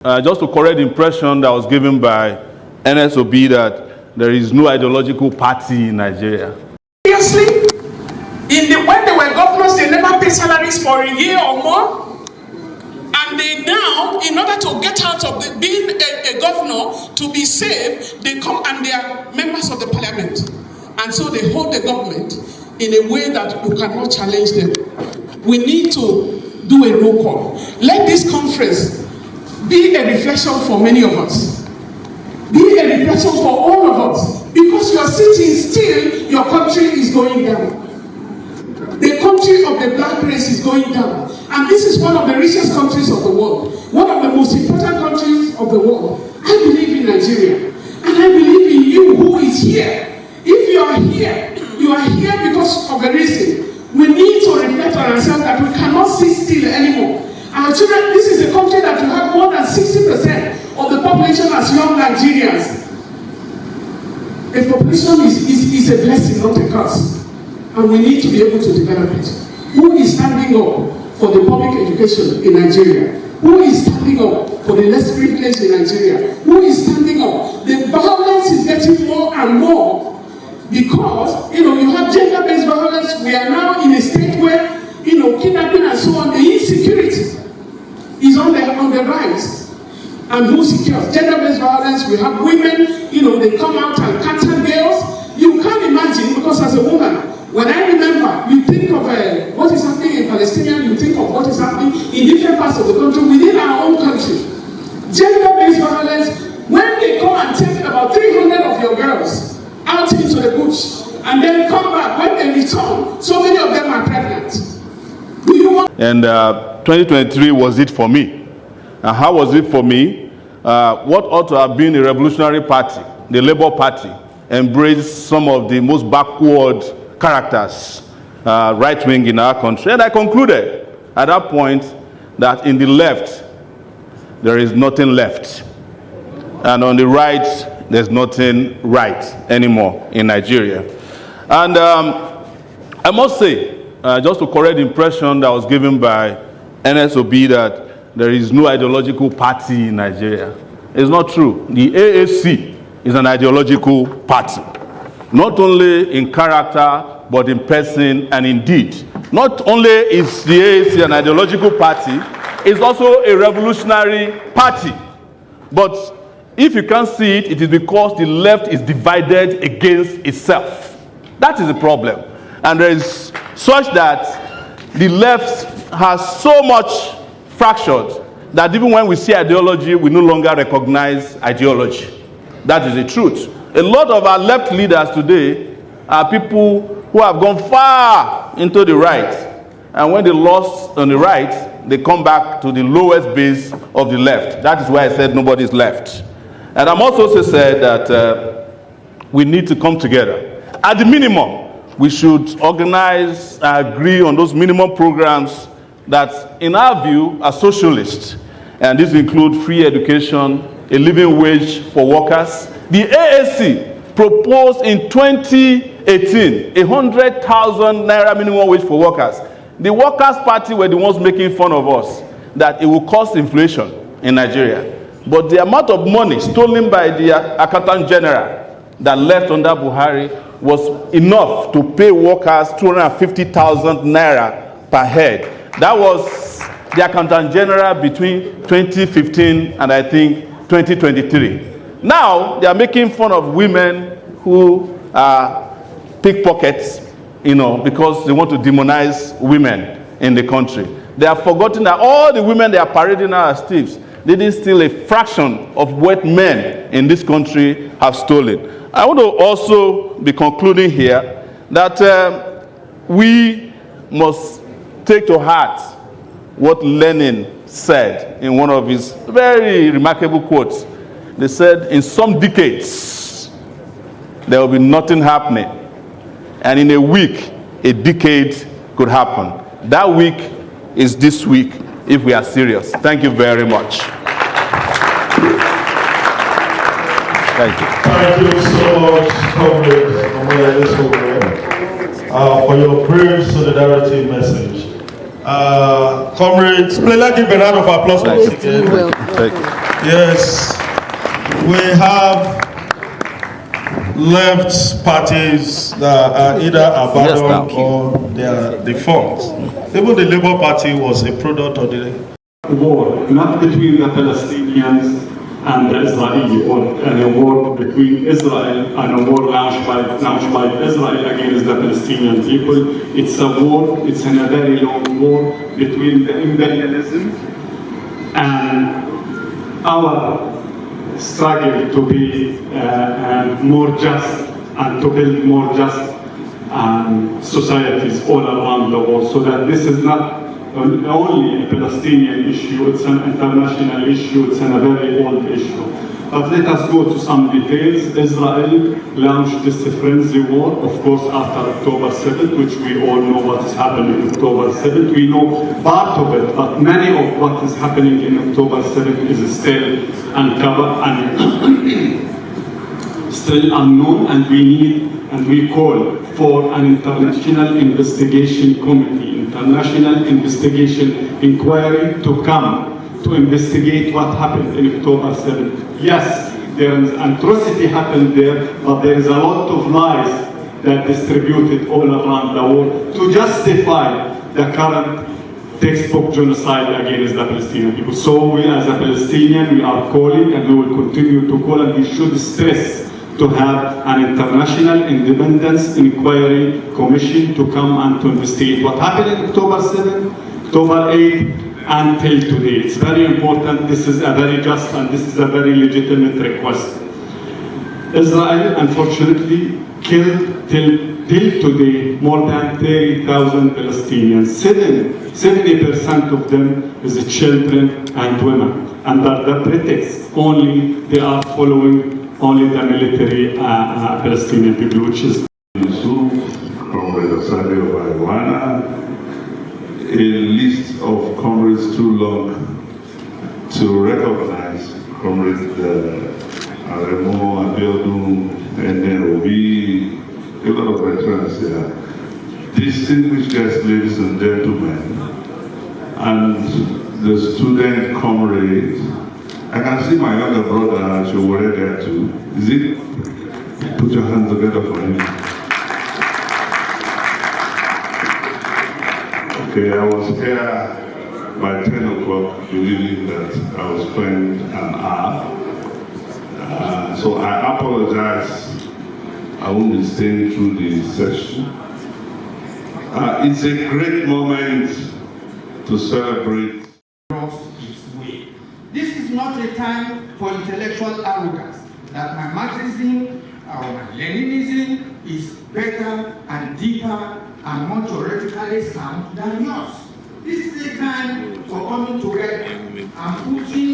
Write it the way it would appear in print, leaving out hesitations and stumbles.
Just to correct the impression that was given by Ene Obi that there is no ideological party in Nigeria. Seriously? When they were governors, they never paid salaries for a year or more. And they now, in order to get out of being a governor, to be safe, they come and they are members of the parliament. And so they hold the government in a way that you cannot challenge them. We need to do a roll call. Let this conference be a reflection for many of us. Be a reflection for all of us. Because you are sitting still, your country is going down. The country of the black race is going down. And this is one of the richest countries of the world. One of the most important countries of the world. I believe in Nigeria. And I believe in you who is here. If you are here because of a reason. We need to reflect on ourselves that we cannot sit still anymore. Our children, this is a country that will have more than 60% of the population as young Nigerians. The population is a blessing, not a curse. And we need to be able to develop it. Who is standing up for the public education in Nigeria? Who is standing up for the less privileged in Nigeria? Who is standing up? The violence is getting more and more because, you have gender-based violence. We are now in a state where, kidnapping and so on, the insecurity is on the rise. And who secures gender-based violence? We have women, they come out and capture girls. You can't imagine, because as a woman, when I remember, you think of what is happening in Palestine, you think of what is happening in different parts of the country, within our own country. Gender-based violence, when they come and take about 300 of your girls out into the bush, and then come back, when they return, so many of them are pregnant. And 2023 was it for me. And how was it for me? What ought to have been a revolutionary party, the Labour Party, embraced some of the most backward characters, right-wing in our country. And I concluded at that point that in the left, there is nothing left. And on the right, there's nothing right anymore in Nigeria. And I must say, just to correct the impression that was given by Ene Obi that there is no ideological party in Nigeria. It's not true. The AAC is an ideological party. Not only in character, but in person and in deed. Not only is the AAC an ideological party, it's also a revolutionary party. But if you can't see it, it is because the left is divided against itself. That is the problem. And there is such that the left has so much fractured that even when we see ideology, we no longer recognize ideology. That is the truth. A lot of our left leaders today are people who have gone far into the right. And when they lost on the right, they come back to the lowest base of the left. That is why I said nobody's left. And I'm also said that we need to come together. At the minimum, we should organize, agree on those minimum programs that, in our view, are socialist. And these include free education, a living wage for workers. The AAC proposed in 2018 100,000 naira minimum wage for workers. The Workers' Party were the ones making fun of us that it will cause inflation in Nigeria. But the amount of money stolen by the Accountant General that left under Buhari was enough to pay workers 250,000 naira per head. That was the Accountant General between 2015 and I think 2023. Now they are making fun of women who are pickpockets, because they want to demonize women in the country. They have forgotten that all the women they are parading now as thieves, they didn't steal a fraction of what men in this country have stolen. I want to also be concluding here that we must take to heart what Lenin said in one of his very remarkable quotes. They said, in some decades, there will be nothing happening. And in a week, a decade could happen. That week is this week, if we are serious. Thank you very much. Thank you. Thank you so much, Comrade Omoyele Sowore, for your brave solidarity message. Comrades, please give a round of applause. Thank you. Thank you. Yes, we have left parties that are either abandoned or they are defunct. Even the Labour Party was a product of the war, not between the Palestinians and the Israeli, or a war between Israel and a war launched by Israel against the Palestinian people. It's a war, it's a very long war between the imperialism and our struggle to be more just and to build more just societies all around the world, so that this is not only a Palestinian issue, it's an international issue, it's a very old issue. But let us go to some details. Israel launched this frenzy war, of course, after October 7th, which we all know what is happening on October 7th. We know part of it, but many of what is happening in October 7th is still uncovered and still unknown, and we call for an international investigation committee, international investigation inquiry to come to investigate what happened in October 7th. Yes, there is atrocity happened there, but there is a lot of lies that distributed all around the world to justify the current textbook genocide against the Palestinian people. So we as a Palestinian, we are calling, and we will continue to call, and we should stress to have an international independence inquiry commission to come and to investigate what happened in October 7th, October 8th, until today. It's very important. This is a very just and this is a very legitimate request. Israel, unfortunately, killed till today more than 30,000 Palestinians. 70% of them is children and women. Under the pretext only they are following only the military Palestinian people, which is a list of comrades too long to recognize. Comrades Aremo, Abiodun, Ene Obi, a lot of veterans here. Distinguished guests, ladies and gentlemen, and the student comrades. I can see my younger brother Sowore there too. Is it? Put your hands together for him. Okay, I was here by 10 o'clock, believing that I was spending an hour. So I apologize. I won't be staying through the session. It's a great moment to celebrate. This is not a time for intellectual arrogance, that my Marxism or my Leninism is better and deeper and more theoretically sound than yours. This is a time for coming together and putting